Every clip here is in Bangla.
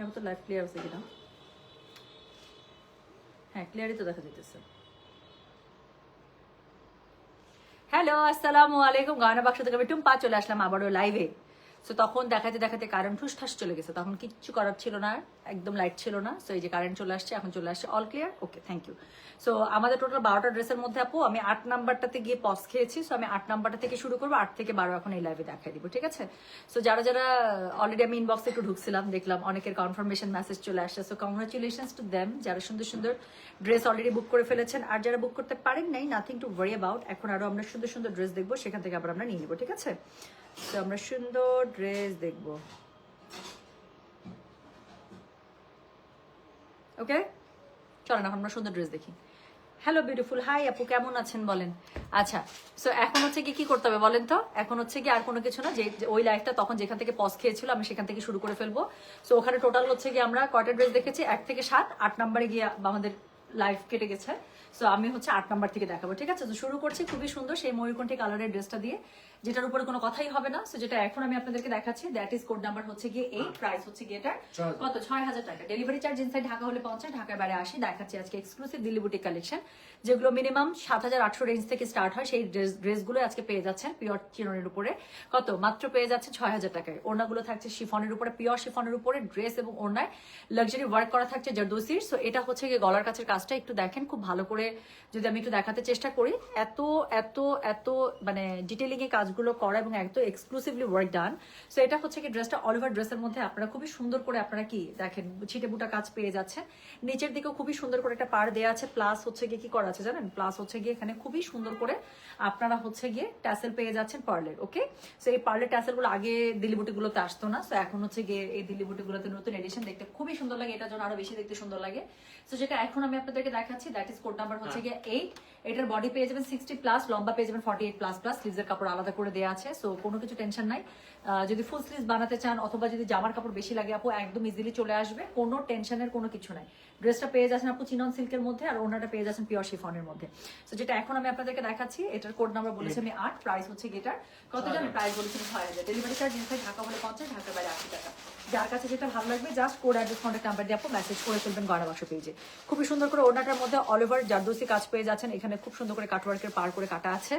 এখন তো লাইভ ক্লিয়ার আছে কিনা? হ্যাঁ, ক্লিয়ারই তো দেখা যেতেছে। হ্যালো, আসসালামু আলাইকুম। গয়না বাক্স থেকে আমি টুম্পা চলে আসলাম আবারও লাইভে। সো তখন দেখাতে দেখাতে কারেন্ট ঠুসঠাস চলে গেছে, তখন কিচ্ছু করার ছিল না, একদম লাইট ছিল না। সো এই যে কারেন্ট চলে আসছে, এখন চলে আসছে, all clear, okay, thank you. So আমাদের টোটাল 12টা ড্রেসের মধ্যে আপু আমি 8 নাম্বারটাতে গিয়ে পজ খেয়েছি। সো আমি 8 নাম্বারটা থেকে শুরু করবো, 8 থেকে 12 এখন এই লাইভে দেখাই দিব, ঠিক আছে? সো যারা যারা অলরেডি আমি ইনবক্সে একটু ঢুকছিলাম, দেখলাম অনেকের কনফার্মেশন মেসেজ চলে আসছে। সো কংগ্রাচুলেশনস টু দেম যারা সুন্দর সুন্দর ড্রেস অলরেডি বুক করে ফেলেছেন। আর যারা বুক করতে পারেন নাই, নাথিং টু ওয়ারি অ্যাবাউট, এখন আরো আমরা সুন্দর সুন্দর ড্রেস দেখবো, সেখান থেকে আবার আমরা নিয়ে নিবো, ঠিক আছে? তো আমরা সুন্দর ড্রেস দেখবো, ওকে? চলেন এখন আমরা সুন্দর ড্রেস দেখি। হ্যালো বিউটিফুল, হাই আপু, কেমন আছেন বলেন? আচ্ছা, সো এখন হচ্ছে কি করতে হবে বলেন তো? এখন হচ্ছে কি আর কোনো কিছু না, যে ওই লাইফটা তখন যেখান থেকে পজ খেয়েছিল আমি সেখান থেকে শুরু করে ফেলবো। সো ওখানে টোটাল হচ্ছে কি আমরা কয়টা ড্রেস দেখেছি, 1 থেকে 7, 8 নাম্বারে গিয়ে আমাদের লাইফ কেটে গেছে। সো আমি হচ্ছে 8 নাম্বার থেকে দেখাবো, ঠিক আছে? তো শুরু করছি খুবই সুন্দর সেই ময়ূরকণ্ঠী কালারের ড্রেসটা দিয়ে, যেটার উপরে কোনো কথাই হবে না। সো যেটা এখন আমি আপনাদেরকে দেখাচ্ছি, দ্যাট ইজ কোড নাম্বার হচ্ছে গিয়ে 8, প্রাইস হচ্ছে গিয়ে এটার কত, 6000 টাকা। ডেলিভারি চার্জ ইনসাইড ঢাকা হলে 50, ঢাকার বাইরে 80। দেখাচ্ছি আজকে এক্সক্লুসিভ দিল্লি বুটিক কালেকশন, যেগুলো মিনিমাম 7800 রেঞ্জ থেকে স্টার্ট হয়। সেই ড্রেসগুলো আজকে পেয়ে যাচ্ছেন পিওর চিননের উপরে, কত মাত্র পেয়ে যাচ্ছেন 6000 টাকায়। ওড়নাগুলো থাকছে শিফনের উপরে, পিওর শিফনের উপরে ড্রেস, এবং ওড়নায় লাক্সারি ওয়ার্ক করা থাকছে জারদোসির। সো এটা হচ্ছে গিয়ে গলার কাছের কাজটা একটু দেখেন খুব ভালো করে, যদি আমি একটু দেখাতে চেষ্টা করি, এত এত এত মানে ডিটেলিং এ কাজগুলো করা এবং এত এক্সক্লুসিভলি ওয়ার্ক ডান। সো এটা হচ্ছে কি ড্রেসটা অল ওভার ড্রেসের মধ্যে আপনারা খুবই সুন্দর করে আপনারা কি দেখেন ছিটে বুটা কাজ পেয়ে যাচ্ছেন। নিচের দিকেও খুবই সুন্দর করে একটা পাড় দেওয়া আছে, প্লাস হচ্ছে গিয়ে কি করা আছে জানেন, প্লাস হচ্ছে গিয়ে এখানে খুবই সুন্দর করে আপনারা হচ্ছে গিয়ে ট্যাসেল পেয়ে যাচ্ছেন পার্লের, ওকে? সো এই পার্লের ট্যাসেল গুলো আগে দিল্লি বুটি গুলোতে আসতো না। সো এখন হচ্ছে গিয়ে এই দিল্লি বুটি গুলোতে নতুন এডিশন, দেখতে খুবই সুন্দর লাগে, এটা যেন আরো বেশি দেখতে সুন্দর লাগে। সো যেটা এখন আমি আপনাদেরকে দেখাচ্ছি, দ্যাট ইজ কোড নাম্বার হচ্ছে গিয়ে 8। এটার বডি পেয়ে যাবেন 60 প্লাস, লম্বা পেয়ে যাবেন 48 প্লাস প্লাস, স্লিভসের কাপড় আলাদা করে দেওয়া আছে। সো কোনো কিছু টেনশন নাই, যদি ফুল স্লিভস বানাতে চান অথবা যদি জামার কাপড় বেশি লাগে আপু একদম ইজিলি চলে আসবে, কোনো টেনশনের কোনো কিছু নাই। ড্রেসটা পেয়ে যাচ্ছেন আপু চিনন সিল্কের মধ্যে, আর ওনাটা পেয়ে যাচ্ছেন পিওর শিফনের মধ্যে। সো যেটা এখন আমি আপনাদেরকে দেখাচ্ছি, এটার কোড নাম্বার বলেছি আমি 8, প্রাইস হচ্ছে গিটার কত জানেন, প্রাইস বলেছি 6000। ডেলিভারি চার্জ ইনসাইড ঢাকা হলে 50, ঢাকার বাইরে 80 টাকা। যার কাছে যেটা ভালো লাগবে just code address contact number দিয়ে আপু মেসেজ করে ফেলবেন গয়না বাক্স পেজে। খুবই সুন্দর করে ওনাটার মধ্যে অল ওভার জারদোসি কাজ পেয়ে যাচ্ছেন, এখানে খুব সুন্দর করে কাটওয়ার্কের পার করে কাটা আছে।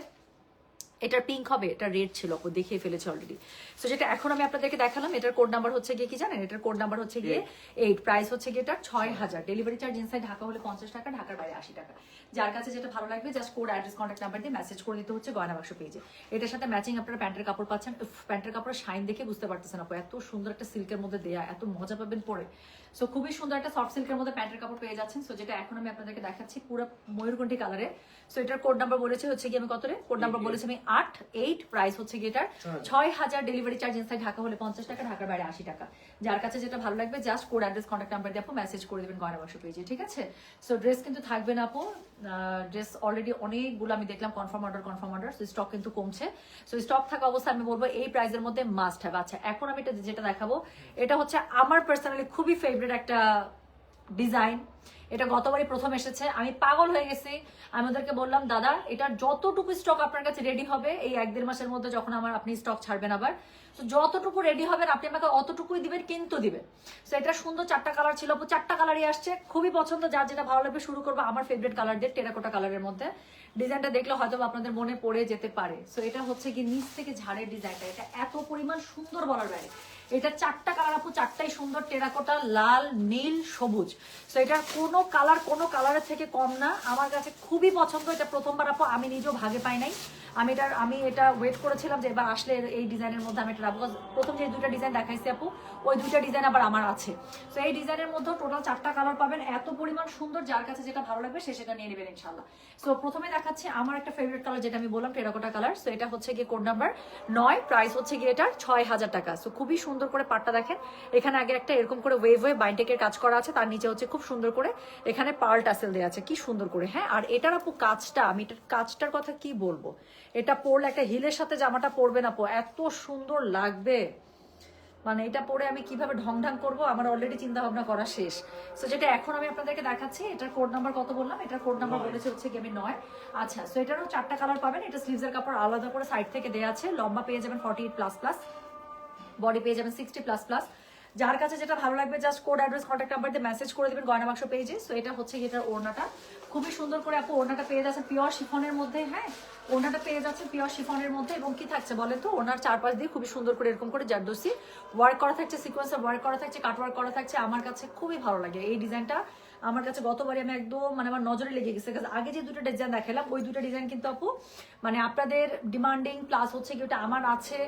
এটার পিঙ্ক হবে, এটা রেড ছিল, দেখিয়ে ফেলেছে অলরেডি। সো যেটা এখন আমি আপনাদেরকে দেখালাম, এটার কোড নাম্বার হচ্ছে গিয়ে কি জানেন, এটার কোড নাম্বার হচ্ছে গিয়ে 8, প্রাইস হচ্ছে গিয়ে এটার 6000। ডেলিভারি চার্জ ইনসাইড ঢাকা হলে 50 টাকা, ঢাকার বাইরে 80 টাকা। যার কাছে যেটা ভালো লাগবে just code address contact number দিয়ে মেসেজ করে দিতে হচ্ছে গয়না বাক্স পেজে। এটার সাথে ম্যাচিং আপনারা প্যান্টের কাপড় পাচ্ছেন। প্যান্টের কাপড়ের শাইন দেখে বুঝতে পারতেছেন আপু, এত সুন্দর একটা সিল্কের মধ্যে দেয়া, এত মজা পাবেন পরে। সো খুবই সুন্দর একটা সফট সিল্কের মধ্যে প্যান্টের কাপড় পেয়ে যাচ্ছেন। সো যেটা এখন আমি আপনাদেরকে দেখাচ্ছি পুরো ময়ূরকণ্ঠী কালারে। সো এটার কোড নাম্বার বলেছে হচ্ছে কি আমি কত রে, কোড নাম্বার বলেছি আমি 8, প্রাইস হচ্ছে কি এটার 6000। ডেলিভারি চার্জ ইনসাইড ঢাকা হলে 50 টাকা, ঢাকার বাইরে 80 টাকা। যার কাছে যেটা ভালো লাগবে just code address contact number দিয়ে আপু মেসেজ করে দেবেন গয়না বাক্স পেজে, ঠিক আছে? সো ড্রেস কিন্তু থাকবে না আপু, ড্রেস অলরেডি অনেকগুলো আমি দেখলাম কনফার্ম অর্ডার। সো স্টক কিন্তু কমছে। সো স্টক থাকা অবস্থায় আমি বলবো এই প্রাইসের মধ্যে মাস্ট হ্যাভ। আচ্ছা, এখন আমি এটা যেটা দেখাবো, এটা হচ্ছে আমার পার্সোনালি খুবই ফেভারিট একটা ডিজাইন। এটা গতবারই প্রথম এসেছে, আমি পাগল হয়ে গেছি। আমি ওদেরকে বললাম দাদা এটার যতটুকু স্টক আপনার কাছে রেডি হবে এই 1-1.5 মাসের মধ্যে, যখন আপনি স্টক ছাড়বেন আবার, তো যতটুকু রেডি হবেন আপনি আমাকে অতটুকুই দিবেন, কিন্তু দিবেন। তো এটা সুন্দর 4টা কালার ছিল, 4টা কালারই আসছে, খুবই পছন্দ। যার যেটা ভালো লাগবে শুরু করবো আমার ফেভারিট কালার দিয়ে, টেরাকোটা কালারের মধ্যে। ডিজাইনটা দেখলে হয়তো আপনাদের মনে পড়ে যেতে পারে। সো এটা হচ্ছে কি নিচ থেকে ঝাড়ের ডিজাইনটা, এটা এত পরিমাণ সুন্দর বলার বাইরে। এটা 4টা কালার আপু, 4টাই সুন্দর, টেরাকোটা, লাল, নীল, সবুজ। সো এটার কোনো কালারের থেকে কম না, আমার কাছে খুবই পছন্দ। এটা প্রথমবার আপু আমি নিজেও ভাগে পাই নাই। আমি এটা ওয়েট করেছিলাম যে এবার আসলে এই ডিজাইনের মধ্যে আমি এটা রাখবো। প্রথম যে 2টা ডিজাইন দেখাইছি আপু, ওই 2টা ডিজাইন আবার আমার আছে। তো এই ডিজাইনের মধ্যে টোটাল 4টা কালার পাবেন, এত পরিমাণ সুন্দর। যার কাছে যেটা ভালো লাগবে সে সেটা নিয়ে নেবেন ইনশাল্লাহ। সো প্রথমে দেখাচ্ছি আমার একটা ফেভারিট কালার, যেটা আমি বললাম টেরাকোটা কালার। সো এটা হচ্ছে গিয়ে কোড নাম্বার 9, প্রাইস হচ্ছে গিয়ে এটার 6000 টাকা। সো খুবই সুন্দর করে পাটটা দেখেন, এখানে আগে একটা এরকম করে ওয়েভ বাইন্টেকের কাজ করা আছে, তার নিচে হচ্ছে খুব সুন্দর করে এখানে পার্ল টাসেল দেওয়া আছে, কি সুন্দর করে। হ্যাঁ, আর এটার আপু কাজটা, আমি এটার কাজটার কথা কি বলবো, এটা পরলে একটা হিলের সাথে জামাটা পরবেন আপু, এত সুন্দর লাগবে। মানে এটা পরে আমি কিভাবে ঢং করবো আমার অলরেডি চিন্তা ভাবনা করা শেষ। সো যেটা এখন আমি আপনাদেরকে দেখাচ্ছি, এটার কোড নাম্বার কত বললাম, এটার কোড নাম্বার বলেছে হচ্ছে কি আমি 9। আচ্ছা, সো এটারও 4টা কালার পাবেন। এটা স্লিভসের কাপড় আলাদা করে সাইড থেকে দেওয়া আছে, লম্বা পেয়ে যাবেন 48 প্লাস প্লাস, বডি পেয়ে যাবেন 60 প্লাস প্লাস, যার কাছে যেটা ভালো লাগবে just code address contact number দিয়ে মেসেজ করে দিবেন গয়না বাক্স পেজে। সো এটা হচ্ছে এটার ওড়নাটা, খুবই সুন্দর করে আপু ওড়নাটা পেয়ে যাচ্ছে পিওর শিফনের মধ্যে। হ্যাঁ, ওড়নাটা পেয়ে যাচ্ছে পিওর শিফনের মধ্যে, এবং কি থাকছে বলেন তো, ওনার চারপাশ দিয়ে খুবই সুন্দর করে এরকম করে জারদোসি ওয়ার্ক করা থাকছে, সিকোয়েন্সে ওয়ার্ক করা থাকছে, কাট ওয়ার্ক করা থাকছে। আমার কাছে খুবই ভালো লাগে এই ডিজাইনটা। আমার কাছে গতবারে আমি একদম মানে আমার নজরে লেগে গেছে, আগে যে দুটো ডিজাইন দেখালাম ওই দুটো ডিজাইন কিন্তু আপু মানে আপনাদের ডিমান্ডিং, প্লাস হচ্ছে কি ওটা আমার আছে,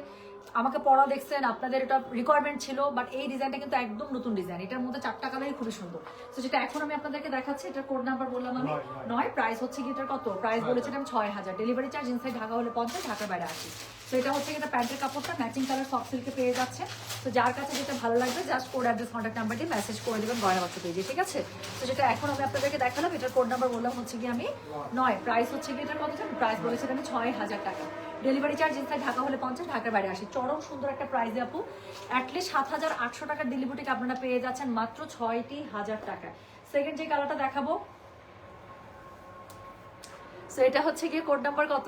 আমাকে পড়া দেখছেন, আপনাদের এটা রিকোয়ারমেন্ট ছিল, বাট এই ডিজাইনটা কিন্তু একদম নতুন ডিজাইন। এটার মধ্যে 4টা কালারই খুবই সুন্দর। তো যেটা এখন আমি আপনাদেরকে দেখাচ্ছি, এটার কোড নাম্বার বললাম আমি 9, প্রাইস হচ্ছে কি এটার কত, প্রাইস বলেছিলাম 6000, ডেলিভারি চার্জ ইনসাইড ঢাকা হলে 50, ঢাকার বাইরে 80। তো এটা হচ্ছে এটা প্যান্টের কাপড়টা ম্যাচিং কালার সফট সিল্কে পেয়ে যাচ্ছে। তো যার কাছে যেটা ভালো লাগবে just code address contact number দিয়ে মেসেজ করে দেবেন গয়না বাক্স পেজে, ঠিক আছে? তো যেটা এখন আমি আপনাদেরকে দেখালাম, এটার কোড নাম্বার বললাম হচ্ছে কি আমি 9, প্রাইস হচ্ছে কি এটার কত জানেন, প্রাইস বলেছিলাম আমি 6000 টাকা, ডেলিভারি চার্জ ইনসাইড ঢাকা হলে 50, ঢাকার বাইরে 80। চরম সুন্দর একটা প্রাইসে আপু অ্যাটলিস্ট 7800 টাকার ডেলিভারিকে আপনারা পেয়ে যাচ্ছেন মাত্র 6000 টাকায়। সেকেন্ড যে কালারটা দেখাবো, সো এটা হচ্ছে গিয়ে কোড নাম্বার কত,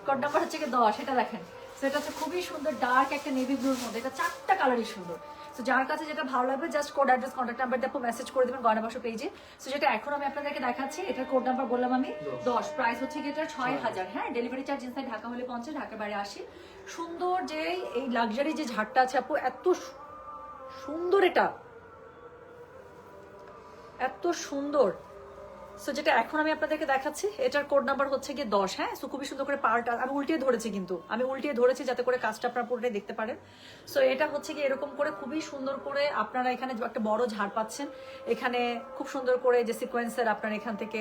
কোড নাম্বার হচ্ছে গিয়ে 10, এটা দেখেন। সো এটা হচ্ছে খুবই সুন্দর ডার্ক একটা নেভি ব্লুর মধ্যে, এটা 4টা কালারই সুন্দর। সো যার কাছে যেটা ভালো লাগবে just code address contact number দিয়ে মেসেজ করে দেবেন গয়না বাক্স পেজে। সো যেটা এখন আমি আপনাদেরকে দেখাচ্ছি, এটার কোড নাম্বার বললাম আমি 10, প্রাইস হচ্ছে কি এটার 6000। হ্যাঁ, ডেলিভারি চার্জ ইনসাইড ঢাকা হলে 50, ঢাকার বাইরে 80। সুন্দর যে এই লাক্সারি যে ঝাড়টা আছে আপু, এত সুন্দর, এটা এত সুন্দর। সো যেটা এখন আমি আপনাদেরকে দেখাচ্ছি, এটার কোড নাম্বার হচ্ছে গিয়ে 10। হ্যাঁ, সো খুবই সুন্দর করে পার্ট আমি উল্টিয়ে ধরেছি, কিন্তু আমি উল্টিয়ে ধরেছি যাতে করে কাজটা আপনারা পুরোটাই দেখতে পারেন। সো এটা হচ্ছে গিয়ে এরকম করে খুবই সুন্দর করে আপনারা এখানে একটা বড় ঝাড় পাচ্ছেন, এখানে খুব সুন্দর করে যে সিকোয়েন্সের আপনার এখান থেকে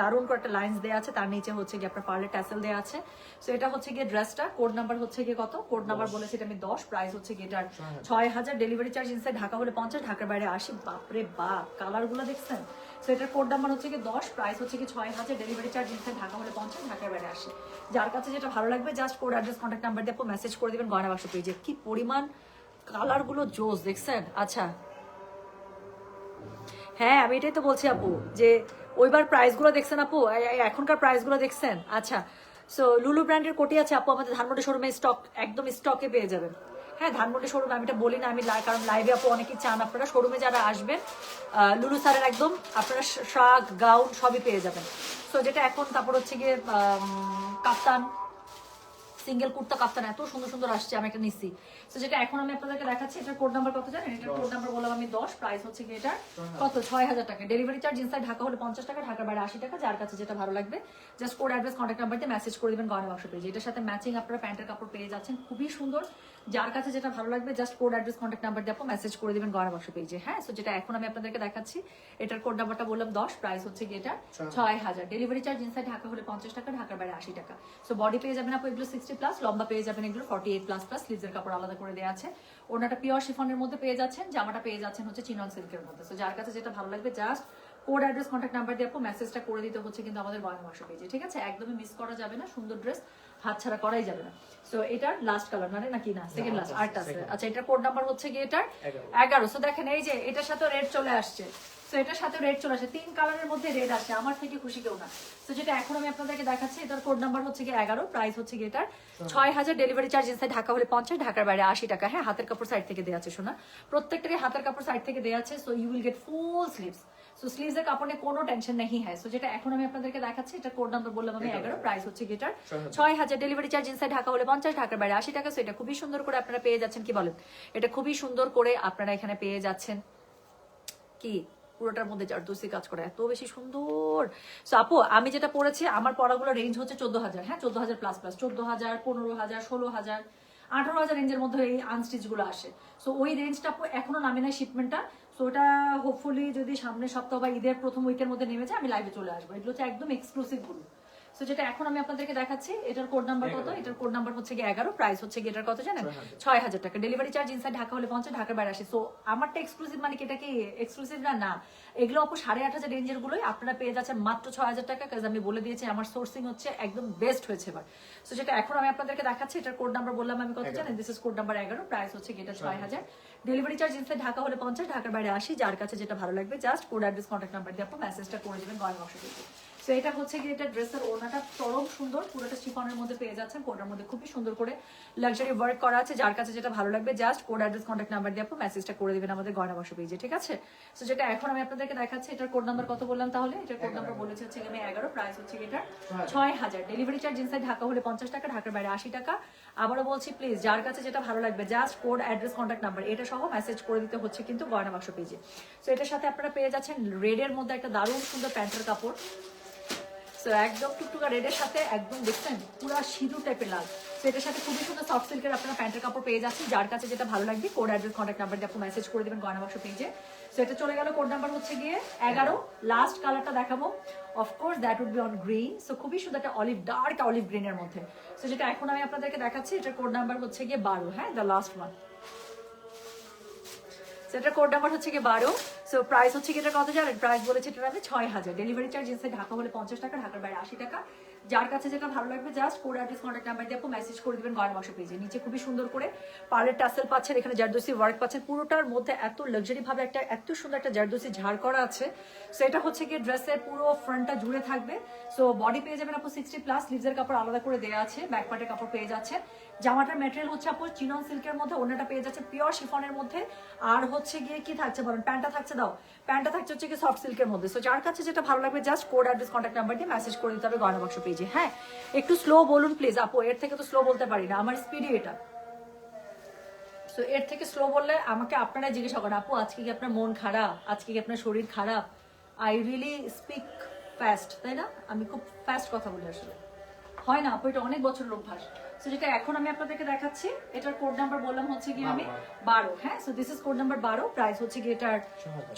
দারুণ করে একটা লাইন্স দেওয়া আছে, তার নিচে হচ্ছে গিয়ে আপনার পার্লের ট্যাসেল দেওয়া আছে। সো এটা হচ্ছে গিয়ে ড্রেসটা, কোড নাম্বার হচ্ছে গিয়ে কত, কোড নাম্বার বলেছি এটা আমি 10, প্রাইস হচ্ছে গিয়ে এটার 6000, ডেলিভারি চার্জ ইনসাইড ঢাকা হলে 50, ঢাকার বাইরে 80। বাপরে বাপ, কালারগুলো দেখছেন? সো এটার কোড নাম্বার হচ্ছে গিয়ে 10, প্রাইস হচ্ছে গিয়ে 6000, ডেলিভারি চার্জ ইনসাইড ঢাকা হলে 50, ঢাকার বাইরে 80। যার কাছে যেটা ভালো লাগবে just code address contact number দিয়ে মেসেজ করে দিবেন গয়না বাক্স পেজে। কি পরিমাণ কালারগুলো জোস দেখছেন? আচ্ছা হ্যাঁ, আমি এটাই তো বলছি আপু, যে ওইবার প্রাইসগুলো দেখছেন আপু, এখনকার প্রাইসগুলো দেখছেন? আচ্ছা, সো লুলু ব্র্যান্ডের কোটি আছে আপু আমাদের ধানমন্ডি শোরুমে স্টক, একদম স্টকে পেয়ে যাবেন। হ্যাঁ, ধানমন্ডি শোরুমে, আমি এটা বলি না আমি, কারণ লাইভে আপু অনেকেই চান আপনারা শোরুমে যারা আসবেন লুলু স্যারের একদম আপনারা শার্ট গাউন সবই পেয়ে যাবেন। সো যেটা এখন তারপর হচ্ছে গিয়ে কাপ্তান, সিঙ্গেল কুর্তা কাপ্তান এত সুন্দর সুন্দর আসছে, আমি একটা নিচ্ছি। তো যেটা এখন আমি আপনাদেরকে দেখাচ্ছি, এটার কোড নাম্বার কত জানেন? এটার কোড নাম্বার বললাম আমি 10, প্রাইস হচ্ছে কি এটা কত, 6000 টাকা, ডেলিভারি চার্জ ইনসাইড ঢাকা হলে 50 টাকা, ঢাকার বাইরে 80 টাকা। যার কাছে যেটা ভালো লাগবে just code address contact number দিয়ে মেসেজ করে দিবেন গয়না বাক্স পেজে। এটার সাথে ম্যাচিং আপনারা প্যান্টের কাপড় পেয়ে যাচ্ছেন, খুবই সুন্দর। যার কাছে যেটা ভালো লাগবে just code address contact number দিয়ে মেসেজ করে দিবেন গয়না বাক্স পেজে। হ্যাঁ, সো যেটা এখন আমি আপনাদেরকে দেখাচ্ছি, এটার কোড নাম্বারটা বললাম 10, প্রাইস হচ্ছে কি এটা 6000, ডেলিভারি চার্জ ইনসাইড ঢাকা হলে 50 টাকা, ঢাকার বাইরে 80 টাকা। সো বডি পেয়ে যাবেন আপু এগুলো 60+, লম্বা পেয়ে যাবেন এগুলো 48++, স্লিভসের কাপড় আলাদা করে দেওয়া আছে। ওনাটা পিওর শিফনের মধ্যে পেয়ে যাচ্ছেন, জামাটা পেয়ে যাচ্ছেন হচ্ছে চিনন সিল্কের মধ্যে। সো যার কাছে যেটা ভালো লাগবে just code address contact number দিয়ে আপু মেসেজটা করে দিতে হচ্ছে কিন্তু আমাদের গয়না বাক্স পেজে, ঠিক আছে? একদমই মিস করা যাবে না, সুন্দর ড্রেস হাতছাড়া করাই যাবে না। সো এটার লাস্ট কালার মানে নাকি না সেকেন্ড লাস্ট আরেকটা আছে। আচ্ছা, এটার কোড নাম্বার হচ্ছে গিয়ে এটার 11। সো দেখেন এই যে এটার সাথে রেড চলে আসছে, সো এটার সাথে রেড চলে আসে, 3 কালারের মধ্যে রেড আসে, আমার থেকে খুশি কেউ না। তো যেটা এখন আমি আপনাদেরকে দেখাচ্ছি, এটার কোড নাম্বার হচ্ছে গিয়ে 11, প্রাইস হচ্ছে গিয়ে এটার 6000, ডেলিভারি চার্জ ইনসাইড ঢাকা হলে 50, ঢাকার বাইরে 80 টাকা। হ্যাঁ, হাতের কাপড় সাইড থেকে দেওয়া আছে, শোনা প্রত্যেকটারই হাতের কাপড় সাইড থেকে দেওয়া আছে। So you will get full sleeves, so স্লিভসের কাপড় নিয়ে কোনো টেনশন নেই। হ্যাঁ, সো যেটা এখন আমি আপনাদেরকে দেখাচ্ছি, এটা কোড নাম্বার বললাম আমি 11, প্রাইস হচ্ছে গিয়ে এটার 6000, ডেলিভারি চার্জ ইনসাইড ঢাকা হলে 50, ঢাকার বাইরে 80 টাকা। সো এটা খুবই সুন্দর করে আপনারা পেয়ে যাচ্ছেন, কি বলেন? এটা খুবই সুন্দর করে আপনারা এখানে পেয়ে যাচ্ছেন, কি পুরোটার মধ্যে জারদোসি কাজ করা এত বেশি সুন্দর। সো আপু আমি যেটা পড়েছি, আমার পড়াগুলো রেঞ্জ হচ্ছে 14000। হ্যাঁ, 14000++, 14000, 15000, 16000, 18000 রেঞ্জের মধ্যে এই আনস্টিচ গুলো আসে। সো ওই রেঞ্জটা আপু এখনো নামে নাই শিপমেন্টটা। সো ওটা হোপফুলি যদি সামনের সপ্তাহ বা ঈদের প্রথম উইকের মধ্যে নেমে যায় আমি লাইভে চলে আসবো। এগুলো হচ্ছে একদম এক্সক্লুসিভ গুলো। সো যেটা এখন আমি আপনাদেরকে দেখাচ্ছি, এটার কোড নাম্বার কত? এটার কোড নাম্বার হচ্ছে গিয়ে 11, প্রাইস হচ্ছে গিয়ে এটার কত জানেন? 6000 টাকা, ডেলিভারি চার্জ ইনসাইড ঢাকা হলে 50, ঢাকার বাইরে 80। সো আমারটা এক্সক্লুসিভ মানে কি এটা কি এক্সক্লুসিভ না? না, এগুলো আপু 8500 রেঞ্জের গুলোই আপনারা পেয়ে যাচ্ছেন মাত্র 6000 টাকা, কাজ আমি বলে দিয়েছি আমার সোর্সিং হচ্ছে একদম বেস্ট হয়েছে এবার। সো যেটা এখন আমি আপনাদেরকে দেখাচ্ছি, এটার কোড নাম্বার বললাম আমি কত জানেন? This is code number 11, price হচ্ছে গিয়ে এটা 6000, ডেলিভারি চার্জ ইনসাইড ঢাকা হলে 50, ঢাকার বাইরে 80। যার কাছে যেটা ভালো লাগবে just code address contact number দিয়ে আপনি মেসেজটা করে দেবেন গয়না বাক্স থেকে। সো এটা হচ্ছে কি, এটা ড্রেসের ওড়নাটা চরম সুন্দর, পুরোটা শিফনের মধ্যে পেয়ে যাচ্ছেন, কোটার মধ্যে খুবই সুন্দর করে লাক্সারি ওয়ার্ক করা আছে। যার কাছে যেটা ভালো লাগবে just code address contact number দিয়ে আপু মেসেজটা করে দিবেন আমাদের গয়না বাক্স পেজে, ঠিক আছে? সো যেটা এখন আমি আপনাদেরকে দেখাচ্ছি, এটার কোড নাম্বার কত বললাম তাহলে? এটার কোড নাম্বার বলেছে হচ্ছে আমি 11, প্রাইস হচ্ছে এটা 6000, ডেলিভারি চার্জ ইনসাইড ঢাকা হলে 50 টাকা, ঢাকার বাইরে 80 টাকা। আবারও বলছি প্লিজ, যার কাছে যেটা ভালো লাগবে just code address contact number এটা সহ মেসেজ করে দিতে হচ্ছে কিন্তু গয়না বাক্স পেজে। সো এটার সাথে আপনারা পেয়ে যাচ্ছেন রেডের মধ্যে একটা দারুণ সুন্দর প্যান্টের কাপড়। সো একদম টুকটুকা রেডের সাথে একদম দেখছেন পুরো সিঁদুর টাইপের লাল। সো এটার সাথে খুবই সুন্দর সফট সিল্কের আপনারা প্যান্টের কাপড় পেয়ে যাচ্ছেন। যার কাছে যেটা ভালো লাগবে কোড অ্যাড্রেস কন্ট্যাক্ট নাম্বার দিয়ে আপনি মেসেজ করে দেবেন গয়না বাক্স পেজে। সো এটা চলে গেল, কোড নাম্বার হচ্ছে গিয়ে 11। লাস্ট কালারটা দেখাবো, of course that would be on green. So খুবই সুন্দর একটা অলিভ, ডার্ক অলিভ গ্রিনের মধ্যে। সো যেটা এখন আমি আপনাদেরকে দেখাচ্ছি, এটার কোড নাম্বার হচ্ছে গিয়ে 12, হ্যাঁ, দ্য লাস্ট ওয়ান। সেটার কোড নাম্বার হচ্ছে কি 12। সো প্রাইস হচ্ছে কি, এটা কত জানেন? প্রাইস বলেছে এটার আমি 6000, ডেলিভারি চার্জ ইনসাইড ঢাকা হলে 50 টাকা, ঢাকার বাইরে 80 টাকা। যার কাছে যেটা ভালো লাগবে just code address contact number দিয়ে আপনি মেসেজ করে দিবেন গয়না বাক্স পেজে। নিচে খুবই সুন্দর করে পার্লের টাসেল পাচ্ছেন, এখানে জারদোসি ওয়ার্ক পাচ্ছেন, পুরোটার মধ্যে এত লাক্সারি ভাবে একটা এত সুন্দর একটা জারদোসি ঝাড় করা আছে। সো এটা হচ্ছে কি ড্রেসের পুরো ফ্রন্টটা জুড়ে থাকবে। সো বডি পেয়ে যাবেন আপু 60+, স্লিভসের কাপড় আলাদা করে দেওয়া আছে, ব্যাক পার্টের কাপড় পেয়ে যাচ্ছেন। জামাটার ম্যাটেরিয়াল হচ্ছে আপু চিনন সিল্কের মধ্যে, ওনাটা পেয়ে যাচ্ছে পিওর শিফনের মধ্যে। আর হচ্ছে গিয়ে কি থাকছে বলেন? প্যান্টটা থাকছে, দাও, প্যান্টটা থাকছে হচ্ছে কি সফট সিল্কের মধ্যে। সো যার কাছে যেটা ভালো লাগবে just code address contact number দিয়ে মেসেজ করে দিতে হবে গয়না বাক্স পেজে। হ্যাঁ, একটু স্লো বলুন প্লিজ আপু, এর থেকে তো স্লো বলতে পারি না, আমার স্পিডই এটা। সো এর থেকে স্লো বললে আমাকে আপনারা জিজ্ঞাসা করেন আপু আজকে কি আপনার মন খারাপ, আজকে কি আপনার শরীর খারাপ? আই রিয়েলি স্পিক ফাস্ট, তাই না? আমি খুব ফাস্ট কথা বলি, আসলে হয় না আপু, এটা অনেক বছরের অভ্যাস। সো যেটা এখন আমি আপনাদেরকে দেখাচ্ছি, এটার কোড নাম্বার বললাম হচ্ছে কি আমি 12, হ্যাঁ। So this is code number 12, price হচ্ছে কি এটার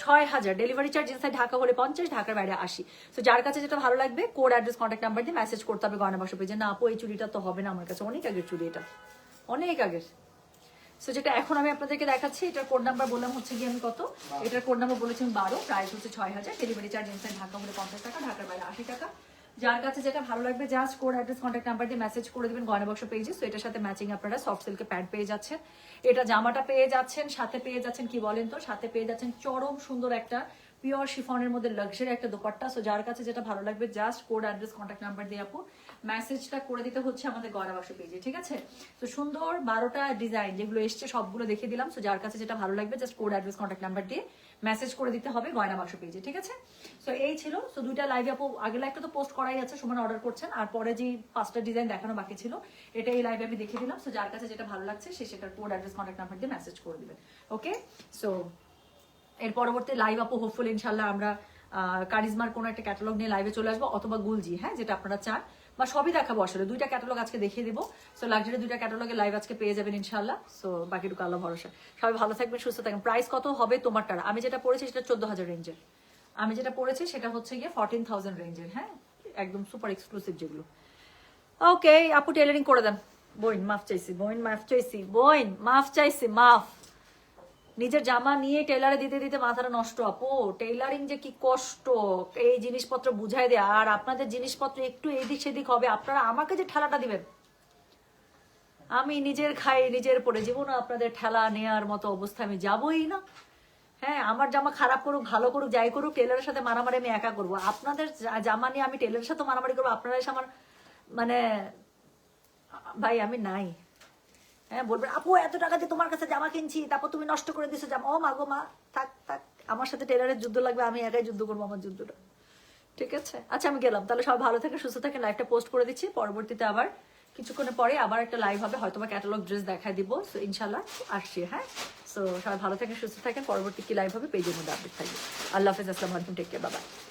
6000, ডেলিভারি চার্জ ইনসাইড ঢাকা হলে 50, ঢাকার বাইরে 80। সো যার কাছে যেটা ভালো লাগবে কোড অ্যাড্রেস কন্ট্যাক্ট নাম্বার দিয়ে মেসেজ করতে হবে গয়না বাক্স পেজে। না আপু এই চুড়িটা তো হবে না আমার কাছে, অনেক আগের চুড়ি, এটা অনেক আগের। সো যেটা এখন আমি আপনাদেরকে দেখাচ্ছি, এটার কোড নাম্বার বললাম হচ্ছে কি আমি কত, এটার কোড নাম্বার বলেছি 12, প্রাইস হচ্ছে 6000, ডেলিভারি চার্জ ইনসাইড ঢাকা হলে 50 টাকা, ঢাকার বাইরে 80 টাকা। যার কাছে যেটা ভালো লাগবে just code address contact number দিয়ে মেসেজ করে দিবেন গয়না বাক্স পেজে। সো এটার সাথে ম্যাচিং আপনারা সফট সিল্কের প্যান্ট পেয়ে যাচ্ছেন, এটা জামাটা পেয়ে যাচ্ছেন, সাথে পেয়ে যাচ্ছেন কি বলেন তো, সাথে পেয়ে যাচ্ছেন চরম সুন্দর একটা পিওর শিফনের মধ্যে লাক্সারি একটা দোপাট্টা। সো যার কাছে যেটা ভালো লাগবে just code address contact number দিয়ে আপু মেসেজটা করে দিতে হচ্ছে আমাদের গয়না বাক্স পেজে, ঠিক আছে? তো সুন্দর 12টা ডিজাইন যেগুলো এসছে সবগুলো দেখিয়ে দিলাম। সো যার কাছে যেটা ভালো লাগবে just code address contact number দিয়ে মেসেজ করে দিতে হবে গয়না বাক্স পেজে, ঠিক আছে? সো এই ছিল। সো দুইটা লাইভে আপু, আগের লাইভটা তো পোস্ট করাই আছে, সমান অর্ডার করছেন, আর পরে যে 5টা ডিজাইন দেখানো বাকি ছিল এটা এই লাইভে আমি দেখিয়ে দিলাম। সো যার কাছে যেটা ভালো লাগছে সে সেটার কোড অ্যাড্রেস কন্ট্যাক্ট নাম্বার দিয়ে মেসেজ করে দিবেন, ওকে? সো এর পরবর্তী লাইভ আপু হোপফুলি ইনশাল্লাহ আমরা কারিজমার কোনো একটা ক্যাটালগ নিয়ে লাইভে চলে আসবো, অথবা গুলজি, হ্যাঁ, যেটা আপনারা চান, বা সবই দেখাবো। আসলে দুইটা ক্যাটালগ আজকে দেখিয়ে দিব। সো লাক্সারি দুইটা ক্যাটালগের লাইভ আজকে পেয়ে যাবেন ইনশাল্লাহ। সো বাকিটুকু আল্লাহ ভরসা। সবাই ভালো থাকবেন, সুস্থ থাকবেন। প্রাইস কত হবে তোমারটা? আমি যেটা পড়েছি সেটা 14000 রেঞ্জের, আমি যেটা পড়েছি সেটা হচ্ছে গিয়ে 14000 রেঞ্জের, হ্যাঁ, একদম সুপার এক্সক্লুসিভ যেগুলো। ওকে আপু টেলারিং করে দেন। বোন মাফ চাইছি, বোন মাফ চাইছি, বোন মাফ চাইছি, মাফ। নিজের জামা নিয়ে টেলারে দিতে দিতে মাথাটা নষ্ট আপু, টেইলারিং যে কি কষ্ট, এই জিনিসপত্র বুঝাই দেয়। আর আপনাদের জিনিসপত্র একটু এদিক সেদিক হবে, আপনারা আমাকে যে ঠেলাটা দিবেন, আমি নিজের খাই নিজের পরে জীবনে আপনাদের ঠেলা নেওয়ার মতো অবস্থা আমি যাবই না। হ্যাঁ, আমার জামা খারাপ করুক ভালো করুক যাই করুক, টেলারের সাথে মারামারি আমি একা করবো। আপনাদের জামা নিয়ে আমি টেলারের সাথে মারামারি করবো, আপনারা এসে আমার মানে ভাই আমি নাই। হ্যাঁ, বলবেন আপু এত টাকা দিয়ে তোমার কাছে জামা কিনছি, তারপর তুমি নষ্ট করে দিছো জামা। ও মা গো মা, থাক থাক, আমার সাথে টেলারের যুদ্ধ লাগবে, আমি একাই যুদ্ধ করবো আমার যুদ্ধটা, ঠিক আছে? আচ্ছা আমি গেলাম তাহলে, সব ভালো থাকে সুস্থ থাকে। লাইভটা পোস্ট করে দিচ্ছি, পরবর্তীতে আবার কিছুক্ষণের পরে আবার একটা লাইভ হবে, হয়তো বা ক্যাটালগ ড্রেস দেখাই দিব। সো ইনশাল্লাহ আসছি, হ্যাঁ। সো সবাই ভালো থাকেন সুস্থ থাকেন, পরবর্তী কি লাইভ হবে পেজের মধ্যে আপডেট থাকবে। আল্লাহ হাফেজ, আসসালামু আলাইকুম, টেক কেয়ার, বাই বাই।